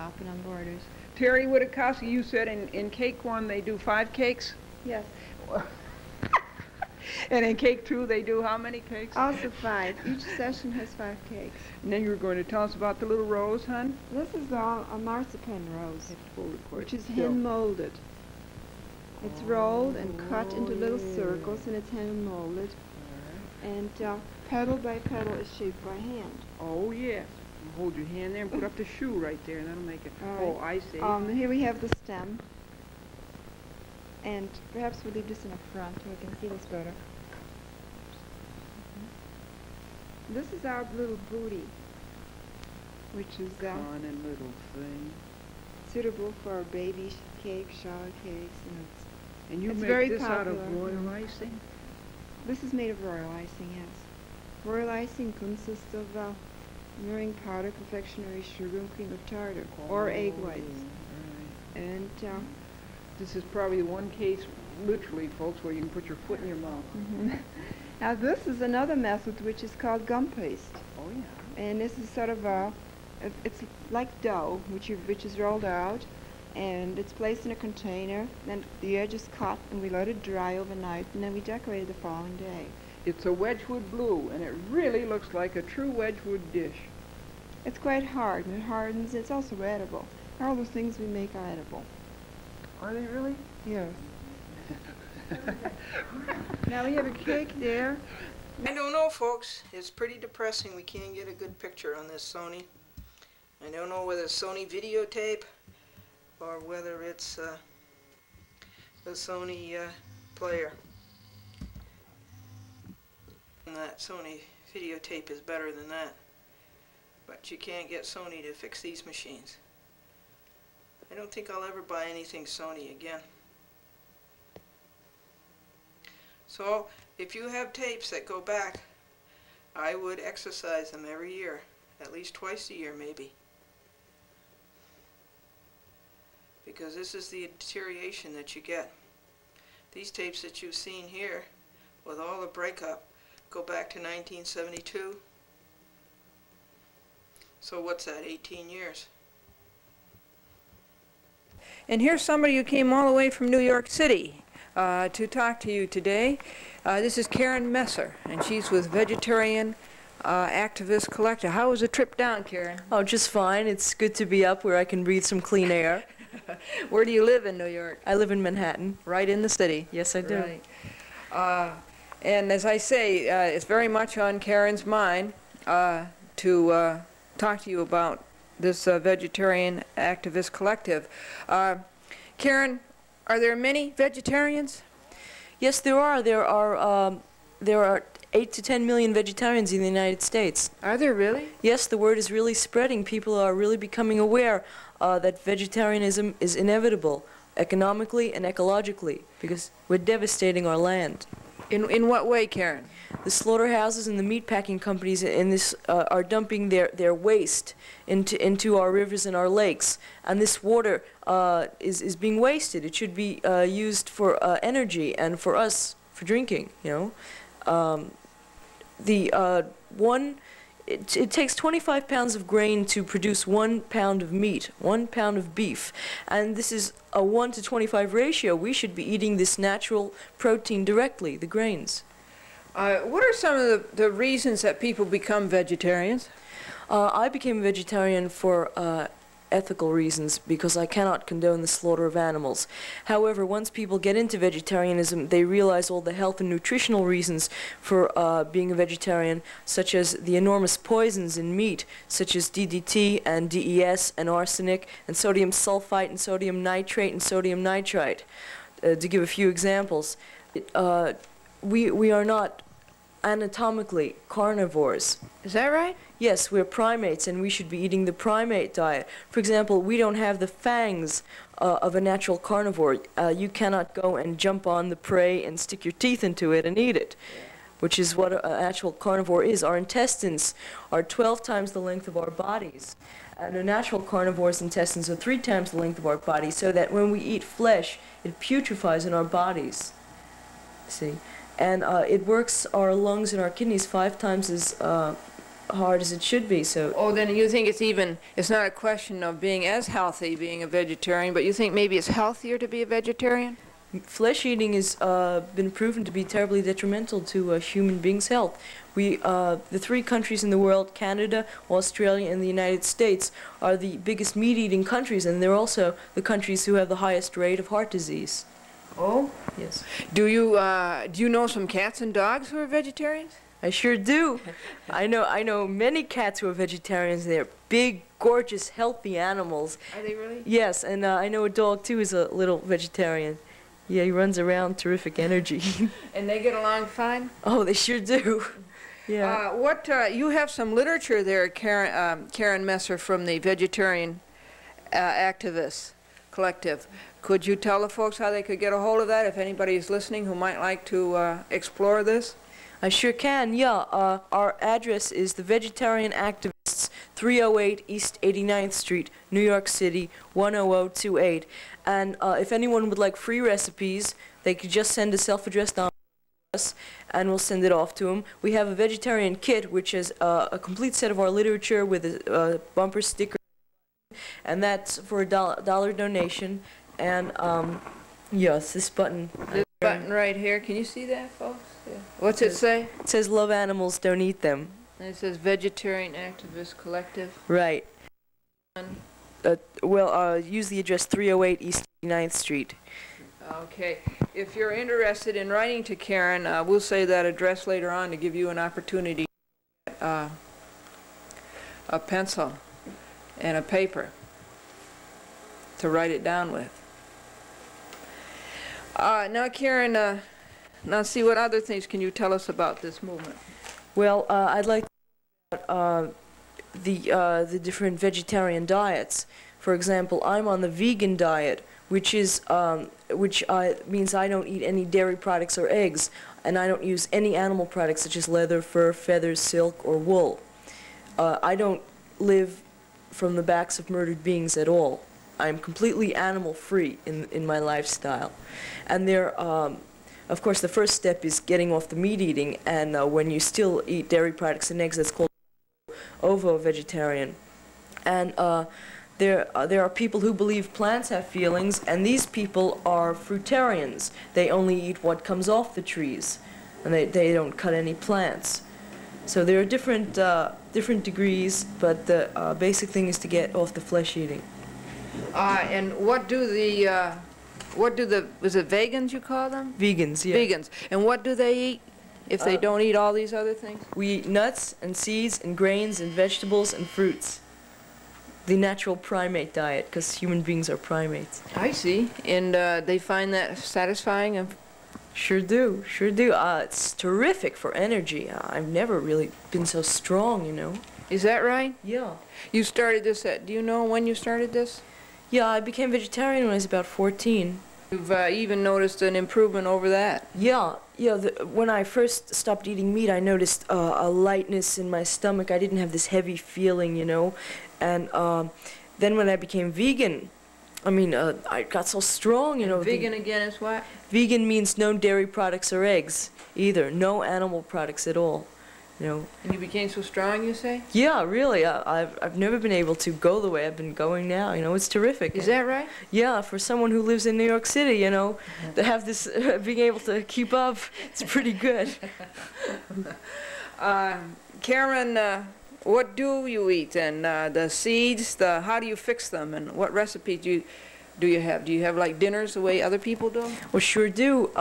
top and on borders. Terry, would it cost you said in cake 1 they do 5 cakes? Yes. And in cake 2 they do how many cakes? Also 5. Each session has 5 cakes. And then you were going to tell us about the little rose, hon? This is a marzipan rose, which is still. hand molded. It's rolled and cut into little circles, and it's hand molded. And petal by petal is shaped by hand. Oh yes. You hold your hand there and put up the shoe right there, and that'll make it. All Oh, I see. Here we have the stem. And perhaps we'll leave this in the front so we can see this better. This is our little booty, which is Fun and little thing. suitable for baby cakes, shower cakes, And you it's make very this out popular. of royal icing? this is made of royal icing, yes. Royal icing consists of meringue powder, confectionery sugar, and cream of tartar, or egg whites. Right. And This is probably the one case, literally, folks, where you can put your foot in your mouth. now this is another method which is called gum paste. Oh yeah. And this is sort of it's like dough, which is rolled out, and it's placed in a container. Then the edge is cut, and we let it dry overnight, and then we decorate it the following day. It's a Wedgwood blue, and it really looks like a true Wedgwood dish. It's quite hard, and it hardens. It's also edible. All the things we make are edible. Are they really? Yes. Now we have a cake there. I don't know, folks. It's pretty depressing. We can't get a good picture on this Sony. I don't know whether it's Sony videotape or whether it's the Sony player. And that Sony videotape is better than that. But you can't get Sony to fix these machines. I don't think I'll ever buy anything Sony again. So, if you have tapes that go back, I would exercise them every year, at least twice a year maybe. Because this is the deterioration that you get. These tapes that you've seen here, with all the breakup, go back to 1972. So what's that, 18 years? And here's somebody who came all the way from New York City to talk to you today. This is Karen Messer, and she's with Vegetarian Activist Collective. How was the trip down, Karen? Oh, just fine. It's good to be up where I can breathe some clean air. Where do you live in New York? I live in Manhattan. Right in the city. Yes, I do. Right. And as I say, it's very much on Karen's mind to talk to you about this Vegetarian Activist Collective. Karen, are there many vegetarians? Yes, there are. There are 8 to 10 million vegetarians in the United States. Are there really? Yes, the word is really spreading. People are really becoming aware that vegetarianism is inevitable, economically and ecologically, because we're devastating our land. In what way, Karen? The slaughterhouses and the meatpacking companies in this are dumping their waste into our rivers and our lakes, and this water is being wasted. It should be used for energy and for us for drinking. You know, it takes 25 pounds of grain to produce 1 pound of meat, 1 pound of beef, and this is a 1 to 25 ratio. We should be eating this natural protein directly, the grains. What are some of the reasons that people become vegetarians? I became a vegetarian for ethical reasons, because I cannot condone the slaughter of animals. However, once people get into vegetarianism, they realize all the health and nutritional reasons for being a vegetarian, such as the enormous poisons in meat, such as DDT and DES and arsenic and sodium sulfite and sodium nitrate and sodium nitrite. To give a few examples, we are not anatomically carnivores. Is that right? Yes, we're primates, and we should be eating the primate diet. For example, we don't have the fangs of a natural carnivore. You cannot go and jump on the prey and stick your teeth into it and eat it, which is what a natural carnivore is. Our intestines are 12 times the length of our bodies, and a natural carnivore's intestines are 3 times the length of our bodies, so that when we eat flesh, it putrefies in our bodies. See? And it works our lungs and our kidneys 5 times as hard as it should be. So Oh, then you think it's not a question of being as healthy being a vegetarian, but you think maybe it's healthier to be a vegetarian? flesh eating has been proven to be terribly detrimental to human beings' health. The three countries in the world, Canada, Australia, and the United States, are the biggest meat-eating countries, and they're also the countries who have the highest rate of heart disease. Oh? Yes. Do you know some cats and dogs who are vegetarians? I sure do. I know many cats who are vegetarians. They're big, gorgeous, healthy animals. Are they really? Yes, and I know a dog too who's a little vegetarian. Yeah, he runs around, terrific energy. And they get along fine? Oh, they sure do. Yeah. You have some literature there, Karen Messer, from the Vegetarian Activists Collective. Could you tell the folks how they could get a hold of that if anybody is listening who might like to explore this? I sure can, yeah. Our address is the Vegetarian Activists, 308 East 89th Street, New York City, 10028. And if anyone would like free recipes, they could just send a self-addressed envelope to us, and we'll send it off to them. We have a vegetarian kit, which is a complete set of our literature with a bumper sticker, and that's for a dollar donation. And yes, this button. This button right here, can you see that, folks? Yeah. What's it say? It says, "Love animals, don't eat them." And it says Vegetarian Activist Collective. Right. Use the address 308 East 89th Street. Okay. If you're interested in writing to Karen, we'll say that address later on to give you an opportunity to get a pencil and a paper to write it down with. Now, Karen, now see, what other things can you tell us about this movement? Well, I'd like to talk about the different vegetarian diets. For example, I'm on the vegan diet, which means I don't eat any dairy products or eggs, and I don't use any animal products such as leather, fur, feathers, silk, or wool. I don't live from the backs of murdered beings at all. I'm completely animal-free in my lifestyle. And of course, the first step is getting off the meat eating, and when you still eat dairy products and eggs, that's called ovo-vegetarian. And there are people who believe plants have feelings, and these people are fruitarians. They only eat what comes off the trees, and they don't cut any plants. So there are different degrees, but the basic thing is to get off the flesh eating. And what do is it vegans you call them? Vegans, yeah. Vegans. And what do they eat if they don't eat all these other things? We eat nuts and seeds and grains and vegetables and fruits. The natural primate diet, because human beings are primates. I see. And they find that satisfying? And Sure do, sure do. It's terrific for energy. I've never really been so strong, you know. is that right? Yeah. You started this do you know when you started this? Yeah, I became vegetarian when I was about 14. You've even noticed an improvement over that? Yeah, when I first stopped eating meat, I noticed a lightness in my stomach. I didn't have this heavy feeling, you know. And then when I became vegan, I got so strong, you know. Vegan again is what? Vegan means no dairy products or eggs, either. No animal products at all, you know. And you became so strong, you say? Yeah, really. I've never been able to go the way I've been going now, you know. It's terrific. Is that right? Yeah, for someone who lives in New York City, you know, to have this, being able to keep up, it's pretty good. Karen, what do you eat? And the seeds, how do you fix them? And what recipes do you have? Do you have like dinners the way other people do? Well, sure do.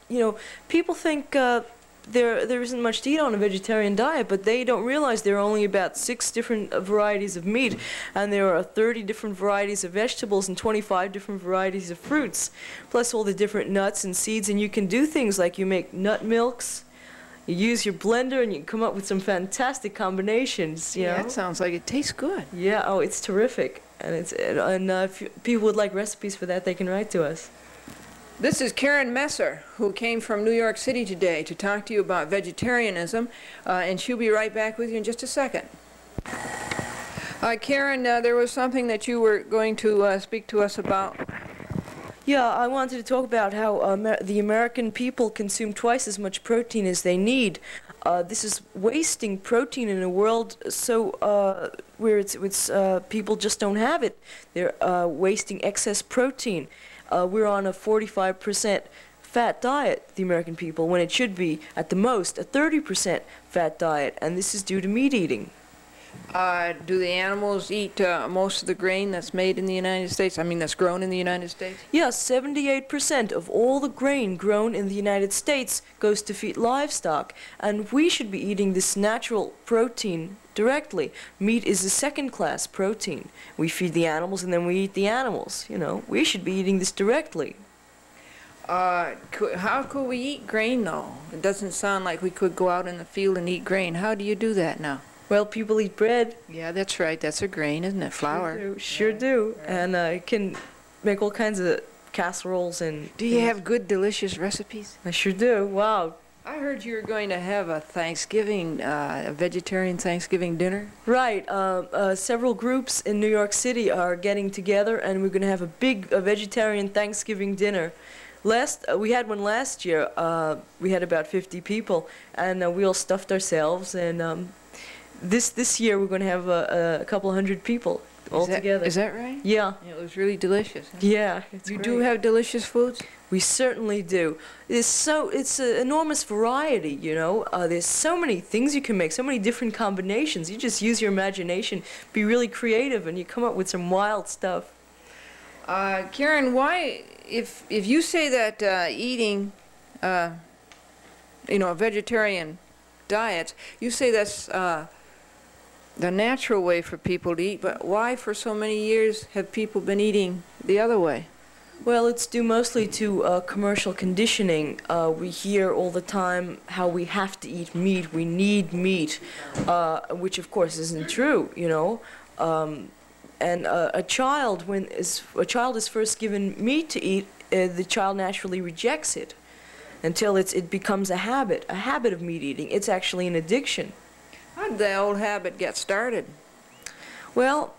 You know, people think there isn't much to eat on a vegetarian diet, but they don't realize there are only about 6 different varieties of meat, and there are 30 different varieties of vegetables and 25 different varieties of fruits, plus all the different nuts and seeds. And you can do things like you make nut milks. You use your blender and you come up with some fantastic combinations, you know? That sounds like it tastes good. Yeah, oh, it's terrific. And if people would like recipes for that, they can write to us. This is Karen Messer, who came from New York City today to talk to you about vegetarianism, and she'll be right back with you in just a second. Karen, there was something that you were going to speak to us about. Yeah, I wanted to talk about how the American people consume twice as much protein as they need. This is wasting protein in a world where people just don't have it. They're wasting excess protein. We're on a 45% fat diet, the American people, when it should be, at the most, a 30% fat diet, and this is due to meat eating. Do the animals eat most of the grain that's made in the United States? I mean, that's grown in the United States? Yes, 78% of all the grain grown in the United States goes to feed livestock, and we should be eating this natural protein directly. Meat is a second-class protein. We feed the animals and then we eat the animals, you know. We should be eating this directly. How could we eat grain, though? It doesn't sound like we could go out in the field and eat grain. How do you do that now? Well, people eat bread. Yeah, that's right. That's a grain, isn't it? Flour. Sure do. And you can make all kinds of casseroles and... Do you have good, delicious recipes? I sure do. Wow. I heard you were going to have a Thanksgiving, a vegetarian Thanksgiving dinner. Right. Several groups in New York City are getting together, and we're going to have a big vegetarian Thanksgiving dinner. We had one last year. We had about 50 people, and we all stuffed ourselves. And this year we're going to have a couple hundred people all together. Is that right? Yeah. It was really delicious. Huh? Yeah. You do have delicious foods? We certainly do. It's an enormous variety, you know. There's so many things you can make, so many different combinations. You just use your imagination, be really creative, and you come up with some wild stuff. Karen, why, if you say that eating, a vegetarian diet, you say that's the natural way for people to eat, but why for so many years have people been eating the other way? Well, it's due mostly to commercial conditioning. We hear all the time how we have to eat meat, we need meat, which of course isn't true, you know. And a child is first given meat to eat, the child naturally rejects it until it becomes a habit of meat eating. It's actually an addiction. How did the old habit get started? Well,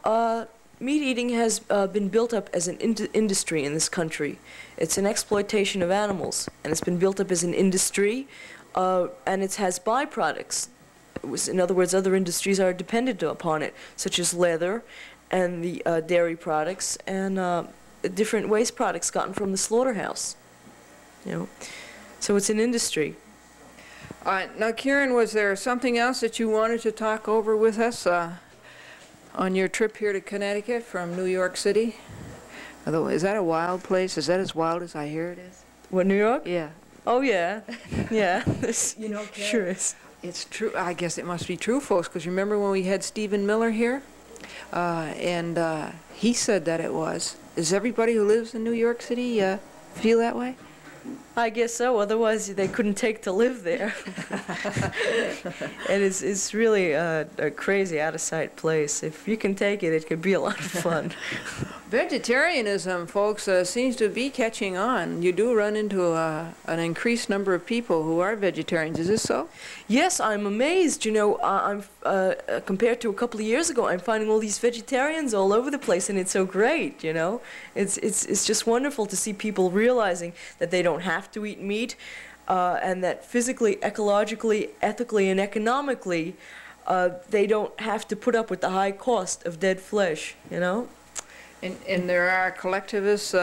meat eating has been built up as an industry in this country. It's an exploitation of animals, and it's been built up as an industry, and it has byproducts. In other words, other industries are dependent upon it, such as leather and the dairy products and different waste products gotten from the slaughterhouse. You know, so it's an industry. Now, Kieran, was there something else that you wanted to talk over with us on your trip here to Connecticut from New York City? Although, is that a wild place? Is that as wild as I hear it is? What, New York? Yeah. Oh, yeah. Yeah. You know, Karen, sure is. It's true. I guess it must be true, folks, because remember when we had Stephen Miller here? And he said that it was. Does everybody who lives in New York City feel that way? I guess so, otherwise they couldn't take to live there. And it's really a crazy, out-of-sight place. If you can take it, it could be a lot of fun. Vegetarianism, folks, seems to be catching on. You do run into an increased number of people who are vegetarians. Is this so? Yes, I'm amazed. You know, I'm compared to a couple of years ago, I'm finding all these vegetarians all over the place, and it's so great, you know. It's just wonderful to see people realizing that they don't have to eat meat, and that physically, ecologically, ethically, and economically, they don't have to put up with the high cost of dead flesh, you know. And there are collectivists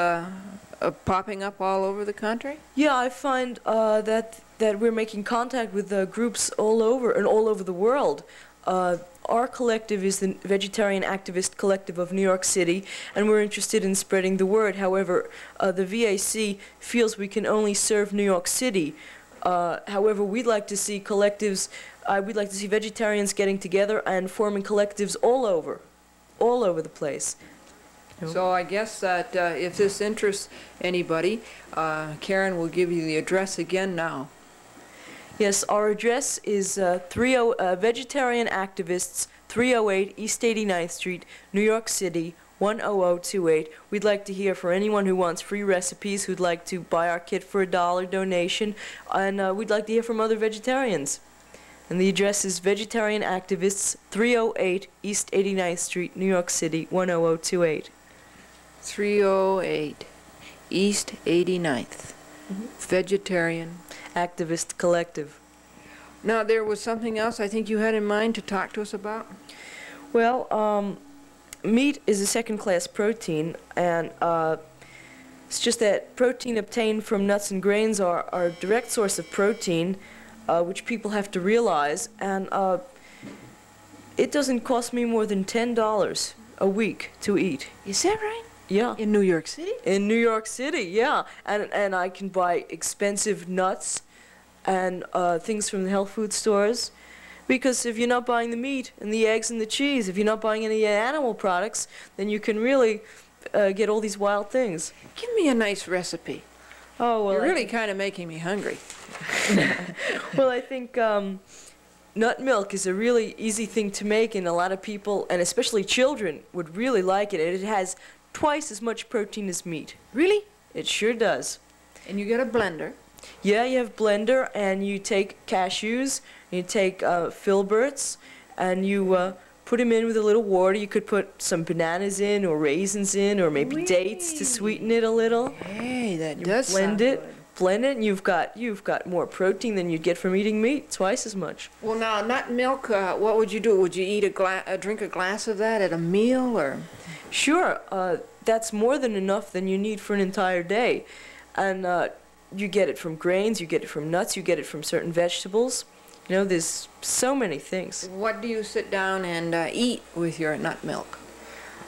popping up all over the country? Yeah, I find that we're making contact with groups all over the world. Our collective is the Vegetarian Activist Collective of New York City, and we're interested in spreading the word. However, the VAC feels we can only serve New York City. However, we'd like to see collectives, we'd like to see vegetarians getting together and forming collectives all over the place. So I guess that if this interests anybody, Karen will give you the address again now. Yes, our address is Vegetarian Activists, 308 East 89th Street, New York City, 10028. We'd like to hear from anyone who wants free recipes, who'd like to buy our kit for $1 donation, and we'd like to hear from other vegetarians. And the address is Vegetarian Activists, 308 East 89th Street, New York City, 10028. 308 East 89th. Vegetarian Activist Collective. Now, there was something else I think you had in mind to talk to us about? Well, meat is a second-class protein, and it's just that protein obtained from nuts and grains are a direct source of protein, which people have to realize, and it doesn't cost me more than $10 a week to eat. Is that right? Yeah. In New York City? In New York City, yeah. And I can buy expensive nuts and things from the health food stores. Because if you're not buying the meat and the eggs and the cheese, if you're not buying any animal products, then you can really get all these wild things. Give me a nice recipe. Oh, well, You're really kind of making me hungry. well, I think nut milk is a really easy thing to make, and a lot of people, and especially children, would really like it. And it has twice as much protein as meat. Really? It sure does. And you get a blender. Yeah, you have blender, and you take cashews, you take filberts, and you put them in with a little water. You could put some bananas in, or raisins in, or maybe dates to sweeten it a little. Hey, that You does blend sound it, good. blend it, and you've got more protein than you'd get from eating meat, twice as much. Well, now, nut milk, what would you do? Would you eat drink a glass of that at a meal, or? Sure, that's more than enough than you need for an entire day. And you get it from grains, you get it from nuts, you get it from certain vegetables. You know, there's so many things. What do you sit down and eat with your nut milk?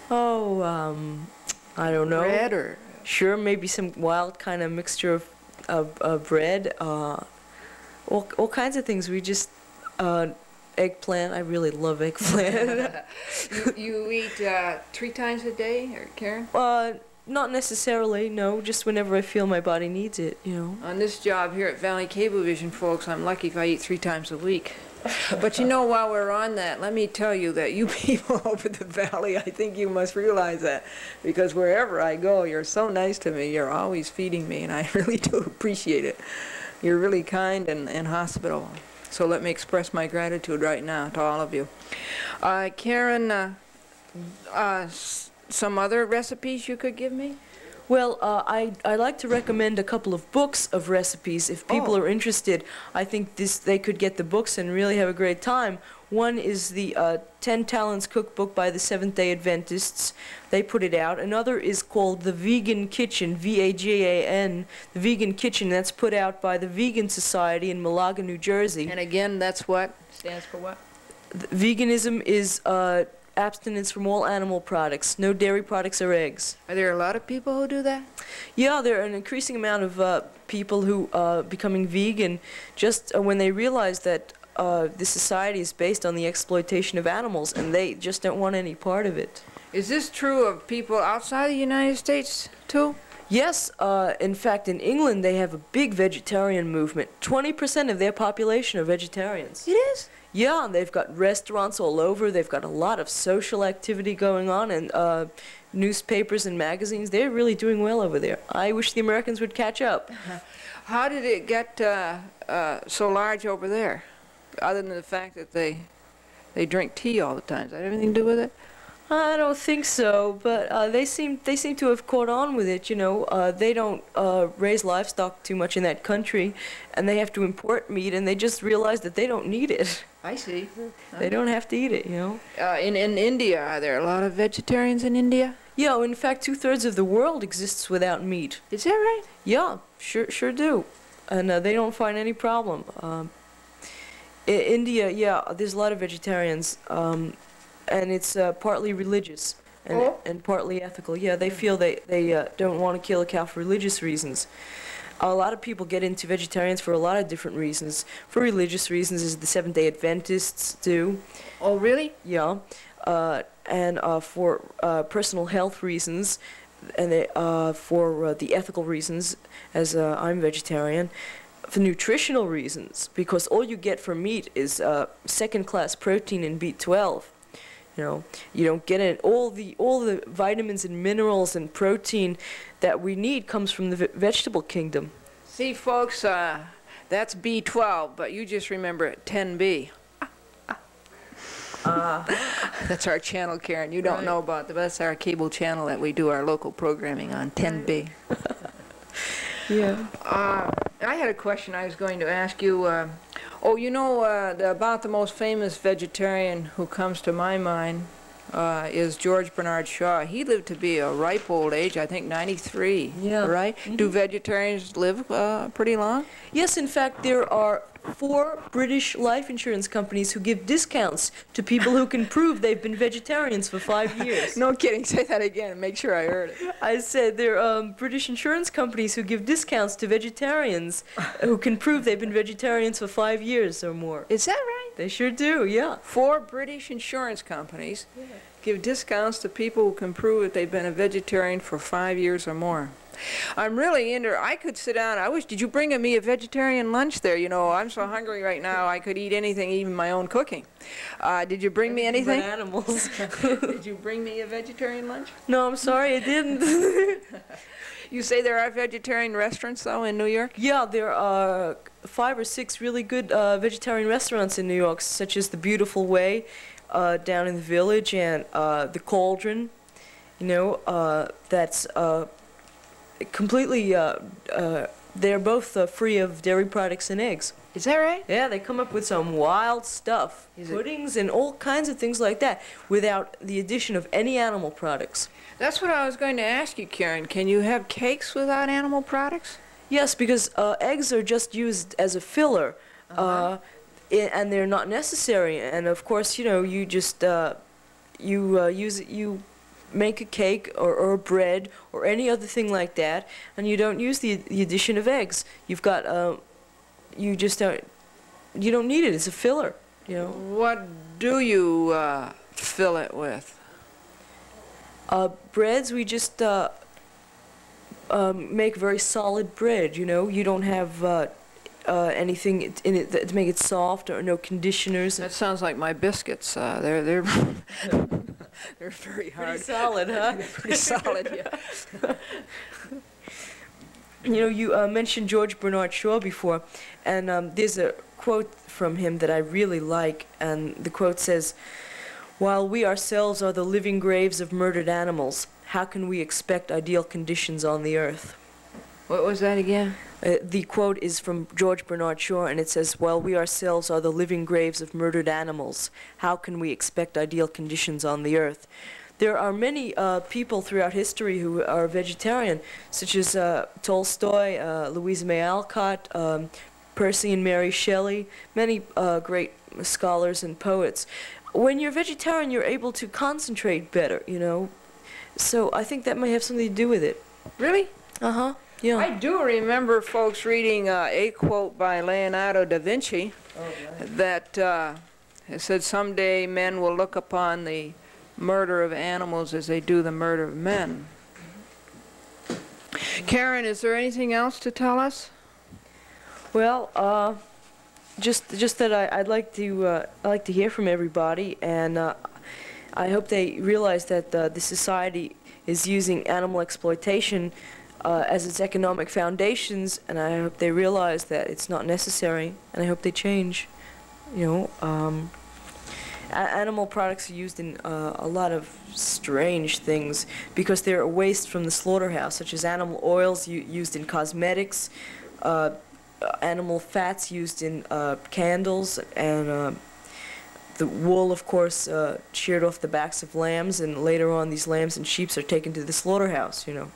Oh, I don't know. Bread or? Sure, maybe some wild kind of mixture of bread, all kinds of things. We just, eggplant, I really love eggplant. You eat 3 times a day, or Karen? Not necessarily, no, just whenever I feel my body needs it, you know. On this job here at Valley Cablevision, folks, I'm lucky if I eat 3 times a week. But you know, while we're on that, let me tell you that you people over the valley, I think you must realize that. Because wherever I go, you're so nice to me. You're always feeding me, and I really do appreciate it. You're really kind and hospitable. So let me express my gratitude right now to all of you. Karen, some other recipes you could give me? Well, I like to recommend a couple of books of recipes. If people are interested, I think they could get the books and really have a great time. One is the 10 Talents Cookbook by the Seventh-day Adventists. They put it out. Another is called The Vegan Kitchen, V-A-G-A-N, The Vegan Kitchen. That's put out by the Vegan Society in Malaga, New Jersey. And again, that's what? Stands for what? Veganism is abstinence from all animal products, no dairy products or eggs. Are there a lot of people who do that? Yeah, there are an increasing amount of people who are becoming vegan just when they realize that this society is based on the exploitation of animals, and they just don't want any part of it. Is this true of people outside the United States, too? Yes, in fact, in England they have a big vegetarian movement. 20% of their population are vegetarians. It is? Yeah, and they've got restaurants all over. They've got a lot of social activity going on, and newspapers and magazines. They're really doing well over there. I wish the Americans would catch up. How did it get so large over there, other than the fact that they drink tea all the time? Does that have anything to do with it? I don't think so, but they seem to have caught on with it. You know, they don't raise livestock too much in that country, and they have to import meat, and they just realize that they don't need it. I see. They don't have to eat it, you know. In India, are there a lot of vegetarians in India? Yeah, in fact, 2/3 of the world exists without meat. Is that right? Yeah, sure do, and they don't find any problem. In India, yeah, there's a lot of vegetarians. And it's partly religious and partly ethical. Yeah, they feel they don't want to kill a cow for religious reasons. A lot of people get into vegetarians for a lot of different reasons. For religious reasons, as the Seventh-day Adventists do. Oh, really? Yeah. And for personal health reasons, and for the ethical reasons, as I'm vegetarian. For nutritional reasons, because all you get from meat is second-class protein and B12. You know, you don't get it. All the vitamins and minerals and protein that we need comes from the vegetable kingdom. See, folks, that's B12, but you just remember 10B. That's our channel, Karen. You don't know about that. That's our cable channel that we do our local programming on, 10B. Yeah. I had a question I was going to ask you. Oh, you know, about the most famous vegetarian who comes to my mind is George Bernard Shaw. He lived to be a ripe old age, I think 93, Yeah. right? Do vegetarians live pretty long? Yes, in fact, there are 4 British life insurance companies who give discounts to people who can prove they've been vegetarians for 5 years. No kidding. Say that again and make sure I heard it. I said there are British insurance companies who give discounts to vegetarians who can prove they've been vegetarians for 5 years or more. Is that right? They sure do, yeah. 4 British insurance companies give discounts to people who can prove that they've been a vegetarian for 5 years or more. I'm really into, I could sit down, did you bring me a vegetarian lunch there? You know, I'm so hungry right now, I could eat anything, even my own cooking. Did you bring me anything? But animals. Did you bring me a vegetarian lunch? No, I'm sorry, I didn't. You say there are vegetarian restaurants, though, in New York? Yeah, there are 5 or 6 really good vegetarian restaurants in New York, such as the Beautiful Way down in the Village and the Cauldron. You know, that's completely, they're both free of dairy products and eggs. Is that right? Yeah, they come up with some wild stuff, puddings and all kinds of things like that, without the addition of any animal products. That's what I was going to ask you, Karen. Can you have cakes without animal products? Yes, because eggs are just used as a filler, and they're not necessary. And of course, you know, you just you make a cake or bread or any other thing like that, and you don't use the addition of eggs. You've got you don't need it. It's a filler, you know. What do you fill it with? Breads, we just make very solid bread, you know. You don't have anything in it to make it soft, or no conditioners. That sounds like my biscuits. They're they're very hard. Pretty solid, huh? Pretty solid, yeah. You know, you mentioned George Bernard Shaw before, and there's a quote from him that I really like, and the quote says, "While we ourselves are the living graves of murdered animals, how can we expect ideal conditions on the earth?" What was that again? The quote is from George Bernard Shaw, and it says, "While we ourselves are the living graves of murdered animals, how can we expect ideal conditions on the earth?" There are many people throughout history who are vegetarian, such as Tolstoy, Louisa May Alcott, Percy and Mary Shelley, many great scholars and poets. When you're vegetarian, you're able to concentrate better, you know. So I think that may have something to do with it. Really? Uh-huh. Yeah. I do remember, folks, reading a quote by Leonardo da Vinci that it said, "Someday men will look upon the murder of animals as they do the murder of men." Karen, is there anything else to tell us? Well, just that I'd like to hear from everybody, and I hope they realize that the society is using animal exploitation as its economic foundations, and I hope they realize that it's not necessary, and I hope they change. You know, animal products are used in a lot of strange things because they're a waste from the slaughterhouse, such as animal oils used in cosmetics, animal fats used in candles, and the wool, of course, sheared off the backs of lambs, and later on these lambs and sheep are taken to the slaughterhouse, you know.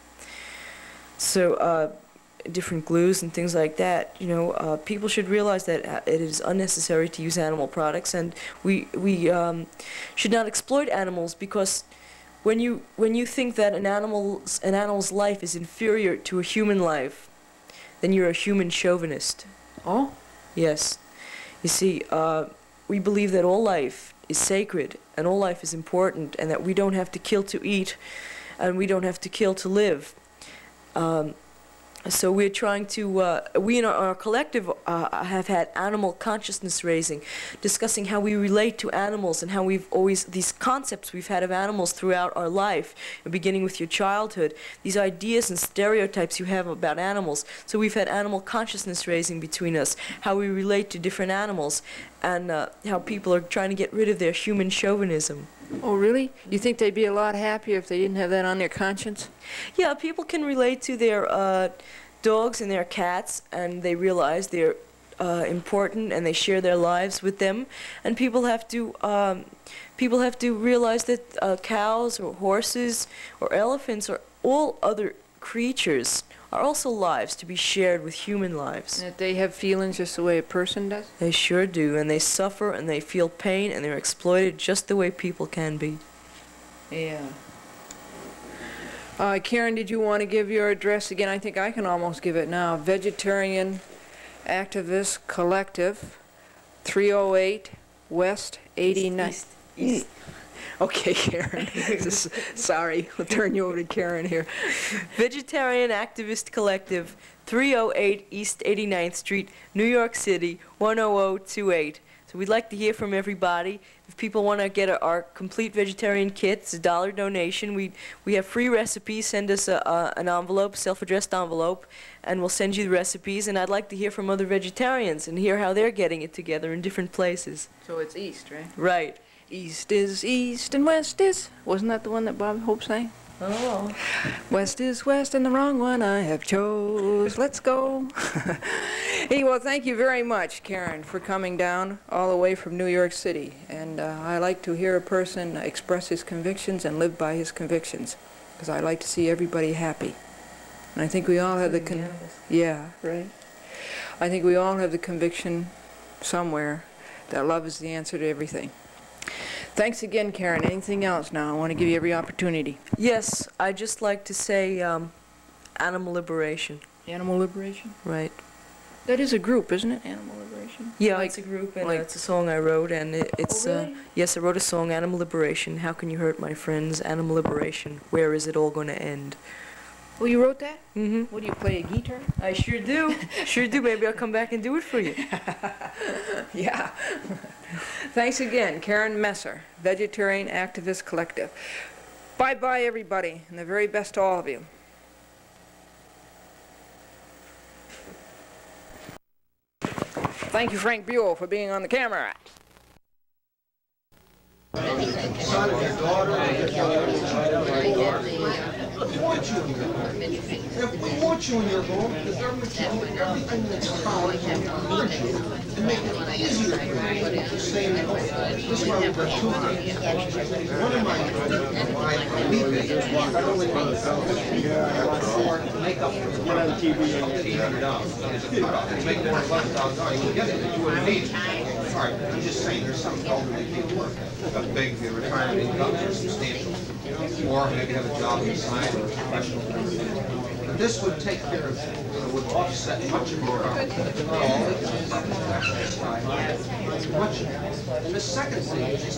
So different glues and things like that, you know, people should realize that it is unnecessary to use animal products, and we should not exploit animals, because when you think that an animal's life is inferior to a human life, then you're a human chauvinist. Oh? Yes. You see, we believe that all life is sacred and all life is important, and that we don't have to kill to eat and we don't have to kill to live. So we're trying to, we in our collective have had animal consciousness raising, discussing how we relate to animals and how we've always, these concepts we've had of animals throughout our life, beginning with your childhood, these ideas and stereotypes you have about animals. So we've had animal consciousness raising between us, how we relate to different animals, and how people are trying to get rid of their human chauvinism. Oh, really? You think they'd be a lot happier if they didn't have that on their conscience? Yeah, people can relate to their dogs and their cats, and they realize they're important, and they share their lives with them. And people have to realize that cows or horses or elephants or all other creatures are also lives to be shared with human lives. That they have feelings just the way a person does? They sure do, and they suffer and they feel pain and they're exploited just the way people can be. Yeah. Karen, did you want to give your address again? I think I can almost give it now. Vegetarian Activist Collective, 308 West 89th. East. Okay, Karen. Sorry, we'll turn you over to Karen here. Vegetarian Activist Collective, 308 East 89th Street, New York City, 10028. So we'd like to hear from everybody. If people want to get our complete vegetarian kit, it's a $1 donation. We have free recipes. Send us an envelope, self-addressed envelope, and we'll send you the recipes. And I'd like to hear from other vegetarians and hear how they're getting it together in different places. So it's east, right? Right. East is east and west is... Wasn't that the one that Bob Hope sang? Oh. West is west and the wrong one I have chose. Let's go. Hey, well, thank you very much, Karen, for coming down all the way from New York City. And I like to hear a person express his convictions and live by his convictions, because I like to see everybody happy. And I think we all have the yeah, right. I think we all have the conviction somewhere that love is the answer to everything. Thanks again, Karen. Anything else now? I want to give you every opportunity. Yes, I'd just like to say animal liberation. Animal liberation? Right. That is a group, isn't it? Animal liberation? Yeah, Like- it's a group, and like- it's a song I wrote, and it's... Oh, really? yes, I wrote a song, Animal Liberation. How can you hurt my friends? Animal liberation. Where is it all going to end? Oh, you wrote that? Mm-hmm. What, do you play a guitar? I sure do. Sure do. Maybe I'll come back and do it for you. Yeah. Thanks again, Karen Messer, Vegetarian Activist Collective. Bye-bye, everybody, and the very best to all of you. Thank you, Frank Buell, for being on the camera. Son of your daughter, if we want you in your home, the government should do everything that's power to encourage you and make it easier for you to stay in the home. This is why we've got two things. One of my wife, I don't live on the phone. Make up for the $1,800. Make more than $1,000. You get it, you wouldn't need it. All right, I'm just saying, there's some elderly people who have big retirement income, they're substantial, or maybe have a job inside or professional. But this would take care of, would offset much of your, not all, much of it. And the second thing is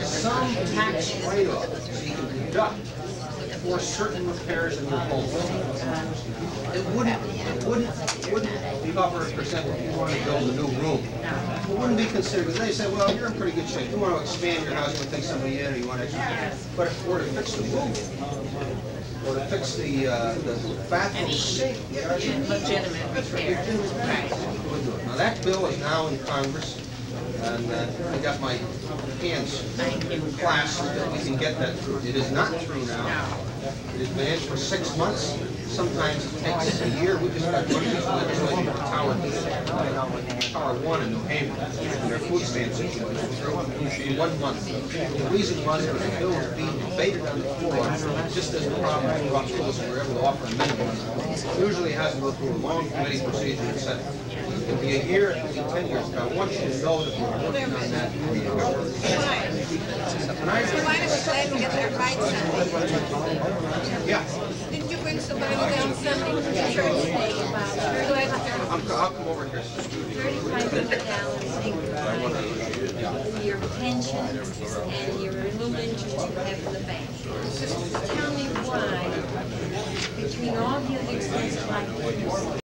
some tax write-off so you can deduct for certain repairs in your home. It wouldn't cover, for example, if you want to build a new room. It wouldn't be considered, because they say, well, you're in pretty good shape. You want to expand your house, you want to take somebody in, or you want to, but or to fix the roof, or to fix the bathroom sink. Legitimate repair. Now that bill is now in Congress, and I got my hands clasped that we can get that through. It is not through now. It has been in for 6 months. Sometimes it takes a year. We just got one of these legislation for Tower 1 in New Haven, and their food stamp situation through in 1 month. The reason was that the bill was being debated on the floor just as the problem brought to us, we were able to offer amendments. Usually it has to go through a long committee procedure, etc. It could be a year, it could be 10 years, but I want you to know that we're working on that. Yeah. Didn't you bring somebody down Sunday to the church today about I'll come over here. $3,500 your pension and your little interest you have in the bank. Tell me why, between all the other expenses like